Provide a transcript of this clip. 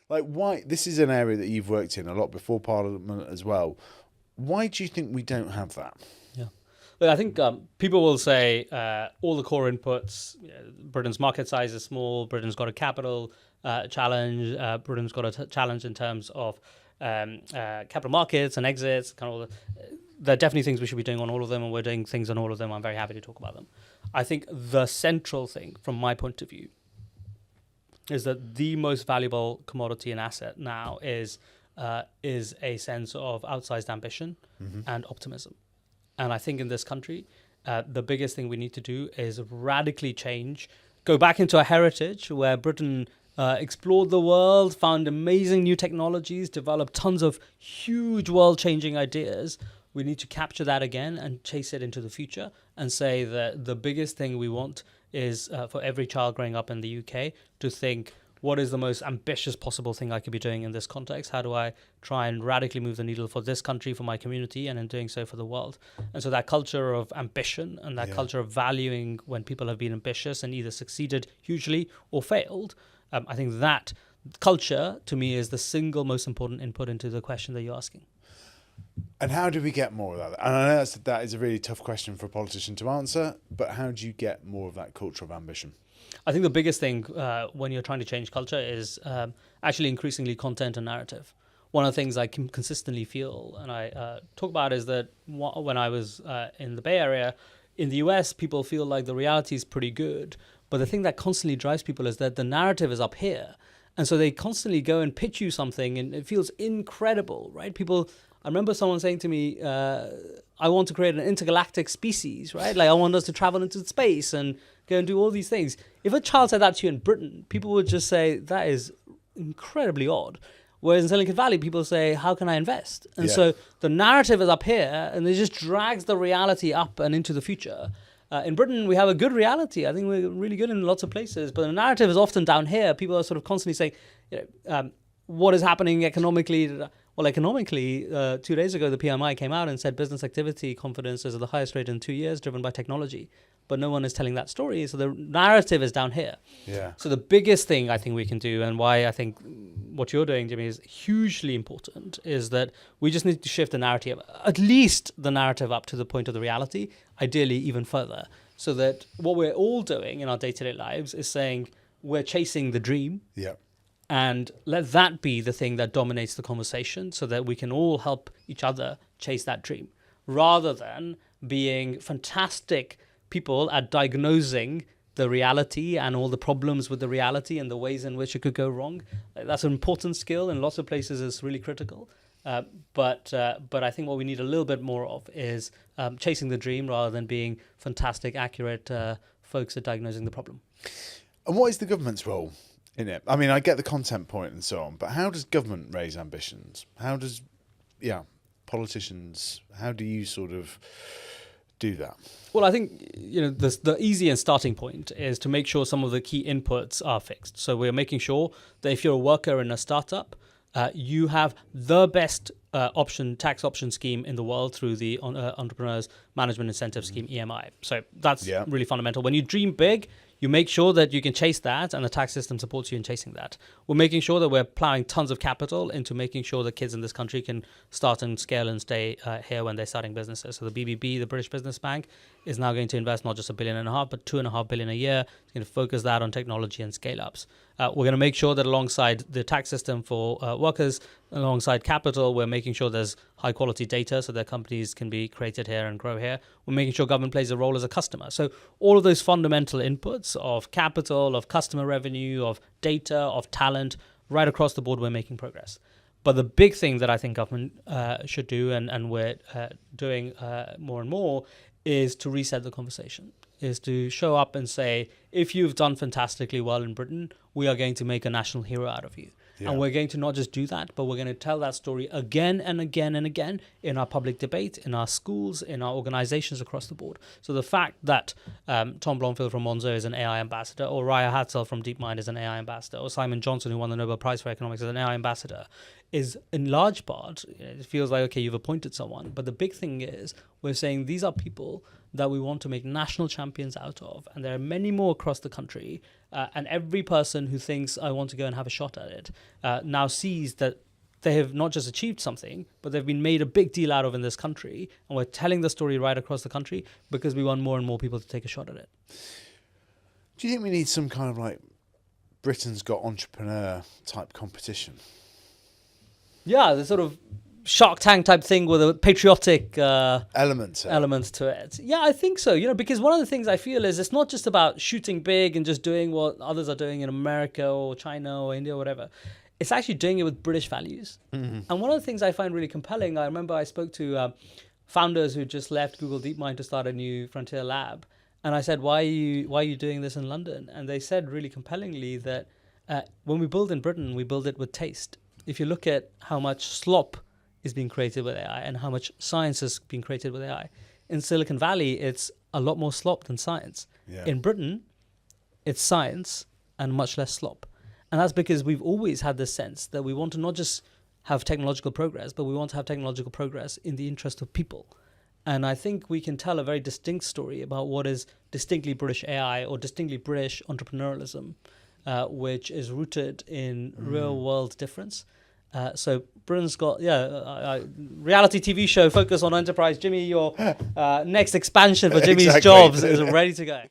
Like, why? This is an area that you've worked in a lot before Parliament as well. Why do you think we don't have that? Yeah. Look, I think people will say all the core inputs, Britain's market size is small, Britain's got a capital challenge, Britain's got a challenge in terms of capital markets and exits, kind of all there are definitely things we should be doing on all of them, and we're doing things on all of them. I'm very happy to talk about them. I think the central thing, from my point of view, is that the most valuable commodity and asset now is a sense of outsized ambition and optimism. And I think in this country, the biggest thing we need to do is radically change, go back into a heritage where Britain explored the world, found amazing new technologies, developed tons of huge world-changing ideas. We need to capture that again and chase it into the future and say that the biggest thing we want is for every child growing up in the UK to think, what is the most ambitious possible thing I could be doing in this context? How do I try and radically move the needle for this country, for my community, and in doing so for the world? And so that culture of ambition and that culture of valuing when people have been ambitious and either succeeded hugely or failed, I think that culture, to me, is the single most important input into the question that you're asking. And how do we get more of that? And I know that is a really tough question for a politician to answer, but how do you get more of that culture of ambition? I think the biggest thing when you're trying to change culture is actually increasingly content and narrative. One of the things I can consistently feel and I talk about is that when I was in the Bay Area, in the US, people feel like the reality is pretty good. But the thing that constantly drives people is that the narrative is up here. And so they constantly go and pitch you something and it feels incredible, right? I remember someone saying to me, I want to create an intergalactic species, right? Like I want us to travel into space and go and do all these things. If a child said that to you in Britain, people would just say, that is incredibly odd. Whereas in Silicon Valley, people say, how can I invest? And so the narrative is up here and it just drags the reality up and into the future. In Britain, we have a good reality. I think we're really good in lots of places, but the narrative is often down here. People are sort of constantly saying, what is happening economically? Well, economically, 2 days ago, the PMI came out and said business activity confidence is at the highest rate in 2 years, driven by technology. But no one is telling that story. So the narrative is down here. Yeah. So the biggest thing I think we can do, and why I think what you're doing, Jimmy, is hugely important, is that we just need to shift the narrative, at least the narrative up to the point of the reality, ideally even further. So that what we're all doing in our day-to-day lives is saying we're chasing the dream. Yeah. And let that be the thing that dominates the conversation so that we can all help each other chase that dream, rather than being fantastic people at diagnosing the reality and all the problems with the reality and the ways in which it could go wrong. That's an important skill in lots of places. It's really critical. But I think what we need a little bit more of is chasing the dream rather than being fantastic, accurate folks at diagnosing the problem. And what is the government's role in it? I mean, I get the content point and so on, but how does government raise ambitions? How does, politicians, how do you sort of do that? Well, I think the easy and starting point is to make sure some of the key inputs are fixed. So we're making sure that if you're a worker in a startup, you have the best tax option scheme in the world through the Entrepreneurs Management Incentive Scheme, EMI. So that's really fundamental. When you dream big, you make sure that you can chase that and the tax system supports you in chasing that. We're making sure that we're plowing tons of capital into making sure that kids in this country can start and scale and stay here when they're starting businesses. So the BBB, the British Business Bank, is now going to invest not just $1.5 billion, but $2.5 billion a year. It's going to focus that on technology and scale-ups. We're going to make sure that alongside the tax system for workers, alongside capital, we're making sure there's high-quality data so that companies can be created here and grow here. We're making sure government plays a role as a customer. So all of those fundamental inputs of capital, of customer revenue, of data, of talent, right across the board, we're making progress. But the big thing that I think government should do, and we're doing more and more, is to reset the conversation, is to show up and say, if you've done fantastically well in Britain, we are going to make a national hero out of you. Yeah. And we're going to not just do that, but we're going to tell that story again and again and again in our public debate, in our schools, in our organizations across the board. So the fact that Tom Blomfield from Monzo is an AI ambassador, or Raya Hatzel from DeepMind is an AI ambassador, or Simon Johnson, who won the Nobel Prize for Economics, is an AI ambassador, is in large part, it feels like, okay, you've appointed someone. But the big thing is we're saying these are people that we want to make national champions out of. And there are many more across the country. And every person who thinks I want to go and have a shot at it now sees that they have not just achieved something, but they've been made a big deal out of in this country. And we're telling the story right across the country because we want more and more people to take a shot at it. Do you think we need some kind of like Britain's Got Entrepreneur type competition? Yeah, the sort of Shark Tank type thing with a patriotic element to it. Yeah, I think so. Because one of the things I feel is it's not just about shooting big and just doing what others are doing in America or China or India or whatever. It's actually doing it with British values. Mm-hmm. And one of the things I find really compelling, I remember I spoke to founders who just left Google DeepMind to start a new frontier lab. And I said, why are you doing this in London? And they said really compellingly that when we build in Britain, we build it with taste. If you look at how much slop is being created with AI and how much science is being created with AI, in Silicon Valley, it's a lot more slop than science. Yeah. In Britain, it's science and much less slop. And that's because we've always had this sense that we want to not just have technological progress, but we want to have technological progress in the interest of people. And I think we can tell a very distinct story about what is distinctly British AI or distinctly British entrepreneurialism, which is rooted in real world difference. So Britain's got, reality TV show focus on enterprise. Jimmy, your next expansion for Jimmy's jobs is ready to go.